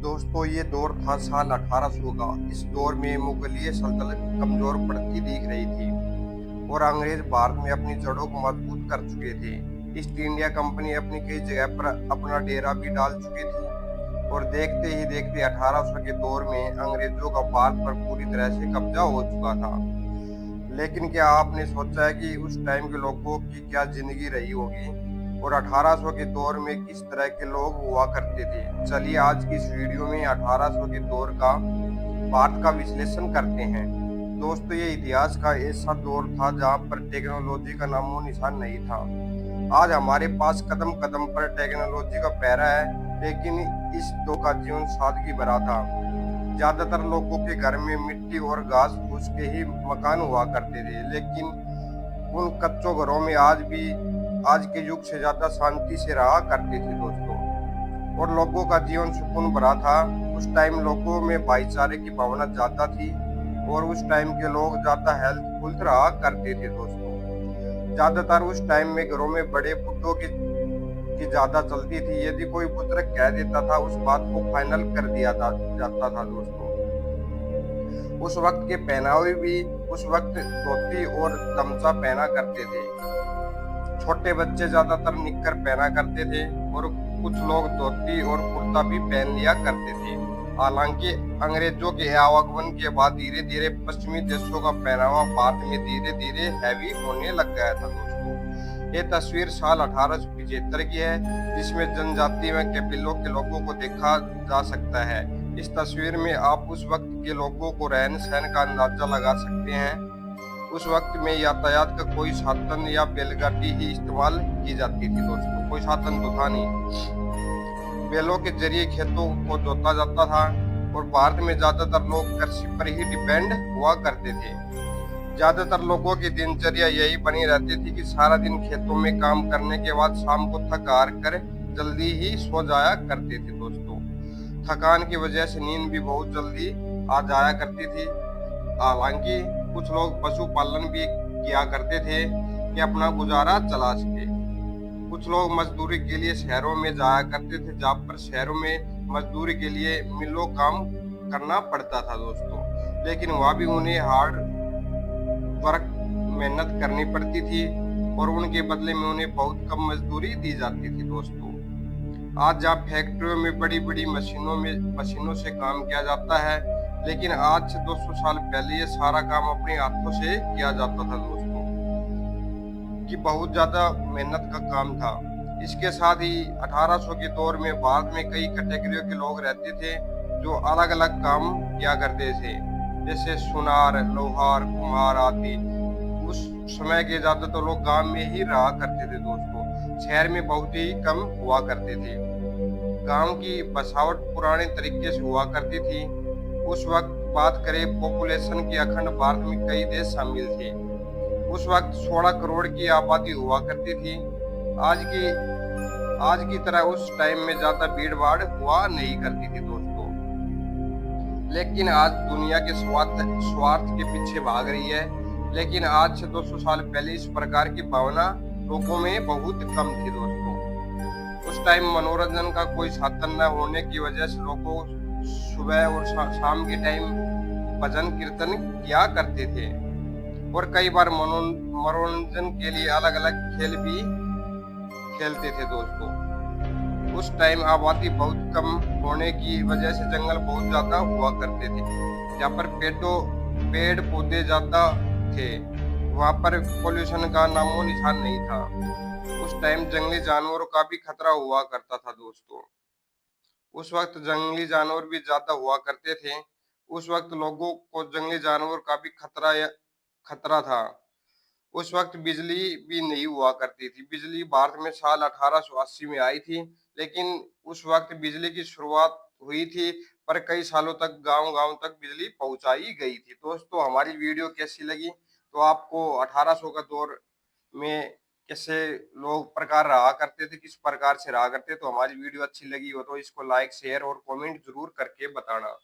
दोस्तों ये दौर था साल 1800 का। इस दौर में मुगलिय सल्तनत कमजोर पड़ती दिख रही थी और अंग्रेज भारत में अपनी जड़ों को मजबूत कर चुके थे। ईस्ट इंडिया कंपनी अपनी कई जगह पर अपना डेरा भी डाल चुकी थी और देखते ही देखते 1800 के दौर में अंग्रेजों का भारत पर पूरी तरह से कब्जा हो चुका था। लेकिन क्या आपने सोचा है कि उस टाइम के लोगों की क्या जिंदगी रही होगी और 1800 के दौर में किस तरह के लोग हुआ करते थे? चलिए आज की इस वीडियो में 1800 के दौर का भारत का विश्लेषण करते हैं। दोस्तों ये इतिहास का ऐसा दौर था जहां पर टेक्नोलॉजी का नामो निशान नहीं था। आज हमारे पास कदम कदम पर टेक्नोलॉजी का पहरा है, लेकिन इस दौर का जीवन सादगी भरा था। ज्यादातर लोगों के घर में मिट्टी और घास फूस के ही मकान हुआ करते थे, लेकिन उन कच्चों घरों में आज भी आज के युग से ज्यादा शांति से रहा करते थे दोस्तों, और लोगों का जीवन सुकून भरा था। उस टाइम लोगों में भाईचारे की भावना ज्यादा थी और उस टाइम के लोग ज्यादा हेल्थफुल रहा करते थे दोस्तों। ज्यादातर उस टाइम में घरों में बड़े बुड्ढों की ज्यादा चलती थी। यदि कोई बुजुर्ग कह देता था उस बात को फाइनल कर दिया जाता था दोस्तों। उस वक्त के पहनावे भी उस वक्त धोती और गमछा पहना करते थे। छोटे बच्चे ज्यादातर निक्कर पहना करते थे और कुछ लोग धोती और कुर्ता भी पहन लिया करते थे। हालांकि अंग्रेजों के आवागमन के बाद धीरे धीरे पश्चिमी देशों का पहनावा भारत में धीरे धीरे हैवी होने लग गया था दोस्तों। ये तस्वीर साल 1875 की है, जिसमें जनजाति में कबीलों के लोगों को देखा जा सकता है। इस तस्वीर में आप उस वक्त के लोगों को रहन सहन का अंदाजा लगा सकते हैं। उस वक्त में यातायात का कोई साधन या बैलगाड़ी ही इस्तेमाल की जाती थी दोस्तों, कोई साधन तो था नहीं। बैलों के जरिए खेतों को जोता जाता था और भारत में ज्यादातर लोग कृषि पर ही डिपेंड हुआ करते थे। ज्यादातर लोगों की दिनचर्या यही बनी रहती थी कि सारा दिन खेतों में काम करने के बाद शाम को थक हार कर जल्दी ही सो जाया करते थे दोस्तों। थकान की वजह से नींद भी बहुत जल्दी आ जाया करती थी। हालांकि कुछ लोग पशुपालन भी किया करते थे कि अपना गुजारा चला सके। कुछ लोग मजदूरी के लिए शहरों में जाया करते थे, जहाँ पर शहरों में मजदूरी के लिए मिलों काम करना पड़ता था दोस्तों, लेकिन वहाँ भी उन्हें हार्ड वर्क मेहनत करनी पड़ती थी और उनके बदले में उन्हें बहुत कम मजदूरी दी जाती थी दोस्तों। आज जहाँ फैक्ट्रियों में बड़ी बड़ी मशीनों से काम किया जाता है, लेकिन आज से 200 साल पहले ये सारा काम अपने हाथों से किया जाता था दोस्तों, कि बहुत ज्यादा मेहनत का काम था। इसके साथ ही 1800 के दौर में भारत में कई कैटेगरियों के लोग रहते थे जो अलग अलग काम किया करते थे, जैसे सुनार, लोहार, कुम्हार आदि। उस समय के ज्यादातर लोग गांव में ही रहा करते थे दोस्तों, शहर में बहुत ही कम हुआ करते थे। गांव की बसावट पुराने तरीके से हुआ करती थी। उस वक्त बात करें पॉपुलेशन की, अखंड भारत में कई देश शामिल थे। उस वक्त 16 करोड़ की आबादी हुआ करती थी। आज की तरह उस टाइम में ज्यादा भीड़ भाड़ हुआ नहीं करती थी दोस्तों, लेकिन आज दुनिया के स्वार्थ के पीछे भाग रही है। लेकिन आज से 200 साल पहले इस प्रकार की भावना लोगों में बहुत कम थी दोस्तों। उस टाइम मनोरंजन का कोई साधन न होने की वजह से लोगों सुबह और शाम के टाइम भजन कीर्तन किया करते थे और कई बार मनोरंजन के लिए अलग अलग खेल भी खेलते थे दोस्तों। उस टाइम आबादी बहुत कम होने की वजह से जंगल बहुत ज्यादा हुआ करते थे। जहाँ पर पेड़ पौधे ज्यादा थे, वहाँ पर पोल्यूशन का नामो निशान नहीं था। उस टाइम जंगली जानवरों का भी खतरा हुआ करता था दोस्तों। उस वक्त जंगली जानवर भी ज्यादा हुआ करते थे। उस वक्त लोगों को जंगली जानवर का भी खतरा था। उस वक्त बिजली भी नहीं हुआ करती थी। बिजली भारत में साल 1880 में आई थी, लेकिन उस वक्त बिजली की शुरुआत हुई थी, पर कई सालों तक गांव गांव तक बिजली पहुंचाई गई थी। दोस्तों हमारी वीडियो कैसी लगी? तो आपको 1800 का दौर में कैसे लोग प्रकार रहा करते थे, किस प्रकार से रहा करते, तो हमारी वीडियो अच्छी लगी हो तो इसको लाइक, शेयर और कमेंट जरूर करके बताना।